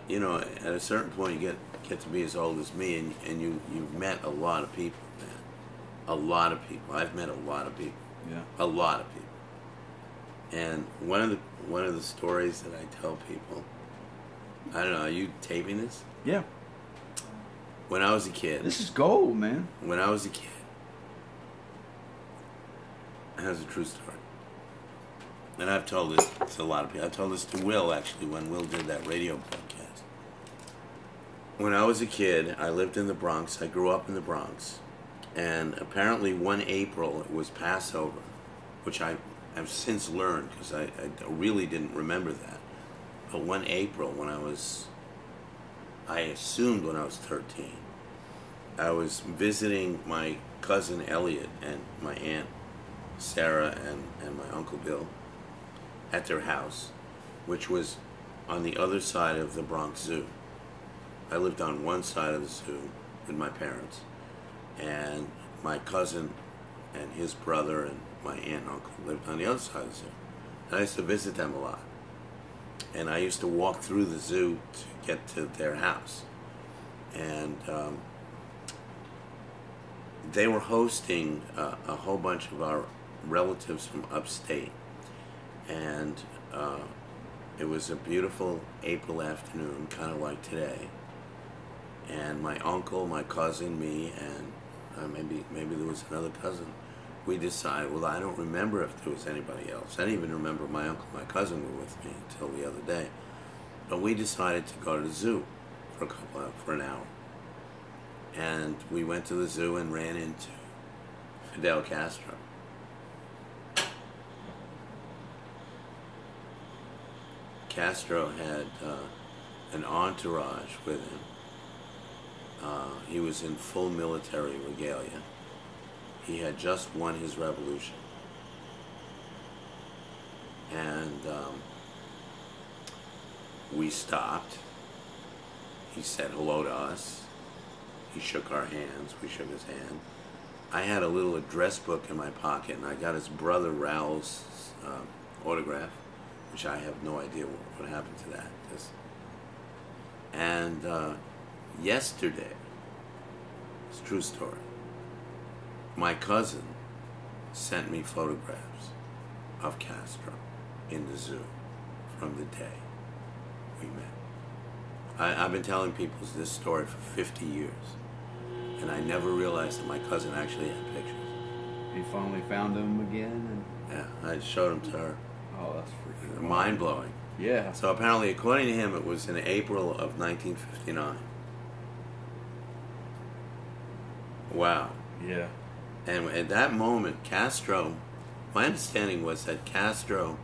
you know, at a certain point, you get to be as old as me, and you've met a lot of people, man. A lot of people. I've met a lot of people. Yeah. A lot of people. And one of the stories that I tell people, I don't know, are you taping this? Yeah. When I was a kid. This is gold, man. When I was a kid. That's a true story. And I've told this to a lot of people. I told this to Will, actually, when Will did that radio broadcast. When I was a kid, I lived in the Bronx. I grew up in the Bronx. And apparently one April, it was Passover, which I have since learned because I really didn't remember that. But one April, I assumed when I was 13, I was visiting my cousin Elliot and my aunt Sarah and my uncle Bill at their house, which was on the other side of the Bronx Zoo. I lived on one side of the zoo with my parents, and my cousin and his brother and my aunt and uncle lived on the other side of the zoo. And I used to visit them a lot. And I used to walk through the zoo to get to their house. And they were hosting a whole bunch of our relatives from upstate. And it was a beautiful April afternoon, kind of like today. And my uncle, my cousin, me, and maybe there was another cousin. We decided, well, I don't remember if there was anybody else. I didn't even remember my uncle and my cousin were with me until the other day. But we decided to go to the zoo for an hour. And we went to the zoo and ran into Fidel Castro. Castro had an entourage with him. He was in full military regalia. He had just won his revolution. And we stopped. He said hello to us. He shook our hands. We shook his hand. I had a little address book in my pocket, and I got his brother Raul's autograph, which I have no idea what happened to that. And yesterday, it's a true story, my cousin sent me photographs of Castro in the zoo from the day we met. I've been telling people this story for 50 years, and I never realized that my cousin actually had pictures. You finally found him again? Yeah, I showed them to her. Oh, that's freaking mind-blowing. Yeah. So apparently, according to him, it was in April of 1959. Wow. Yeah. And at that moment, Castro, my understanding was that Castro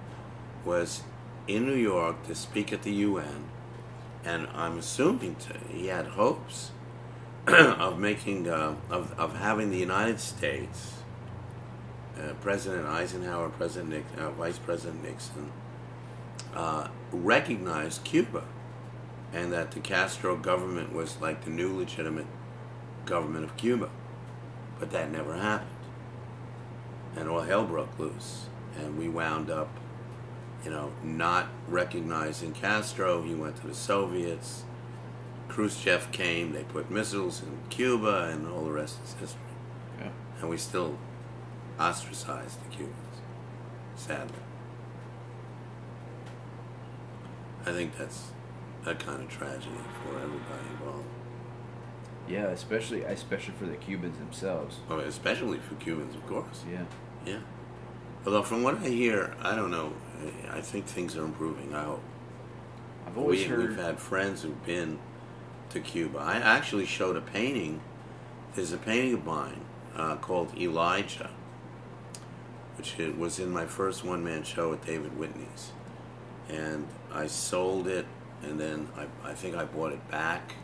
was in New York to speak at the UN, and I'm assuming he had hopes of making, of having the United States, President Eisenhower, Vice President Nixon, recognize Cuba, and that the Castro government was like the new legitimate government of Cuba. But that never happened. And all hell broke loose. And we wound up, not recognizing Castro. He went to the Soviets. Khrushchev came. They put missiles in Cuba, and all the rest is history. Yeah. And we still ostracized the Cubans, sadly. I think that's a kind of tragedy for everybody involved. Yeah, especially for the Cubans themselves. Oh, especially for Cubans, of course. Yeah. Yeah. Although from what I hear, I don't know, I think things are improving, I hope. I've always heard... We've had friends who've been to Cuba. I actually showed a painting. There's a painting of mine called Elijah, which was in my first one-man show at David Whitney's. And I sold it, and then I think I bought it back,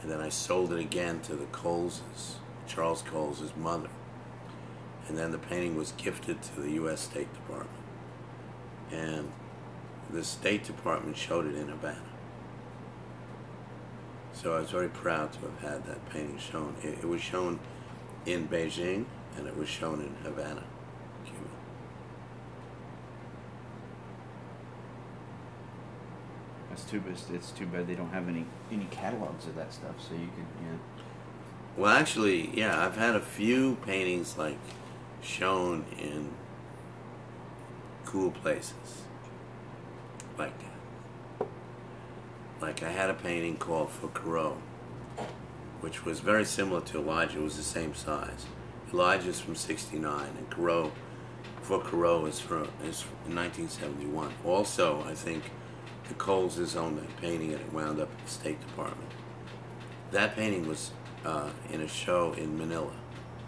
and then I sold it again to the Coleses, Charles Coles' mother. And then the painting was gifted to the U.S. State Department. And the State Department showed it in Havana. So I was very proud to have had that painting shown. It was shown in Beijing, and it was shown in Havana, Cuba. It's too bad they don't have any catalogs of that stuff, so you can, yeah. Well, actually, yeah, I've had a few paintings like shown in cool places like that. Like I had a painting called For Corot, which was very similar to Elijah. It was the same size. Elijah's from '69, and Corot, For Corot is from 1971. Also, I think the Coles' owned that painting, and it wound up at the State Department. That painting was in a show in Manila,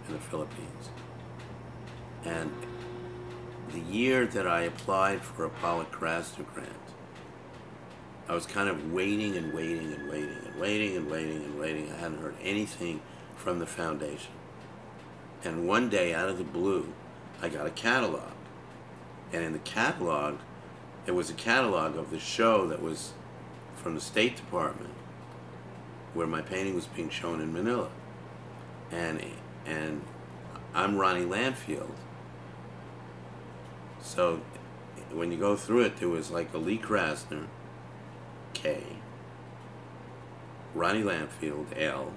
in the Philippines. And the year that I applied for a Painter Ronnie grant, I was kind of waiting and waiting and waiting and waiting and waiting and waiting. I hadn't heard anything from the foundation. And one day, out of the blue, I got a catalog. And in the catalog, it was a catalog of the show that was from the State Department, where my painting was being shown in Manila. And I'm Ronnie Landfield. So when you go through it, there was like a Lee Krasner, K, Ronnie Landfield, L,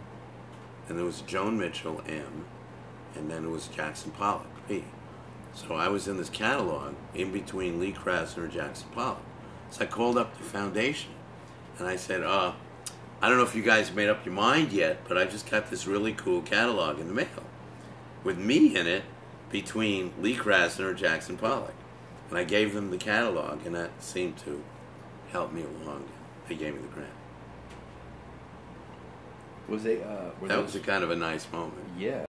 and there was Joan Mitchell, M, and then it was Jackson Pollock, P. So I was in this catalog in between Lee Krasner and Jackson Pollock. So I called up the foundation, and I said, I don't know if you guys made up your mind yet, but I just got this really cool catalog in the mail with me in it between Lee Krasner and Jackson Pollock. And I gave them the catalog, and that seemed to help me along. They gave me the grant. Was they? That was a kind of a nice moment. Yeah.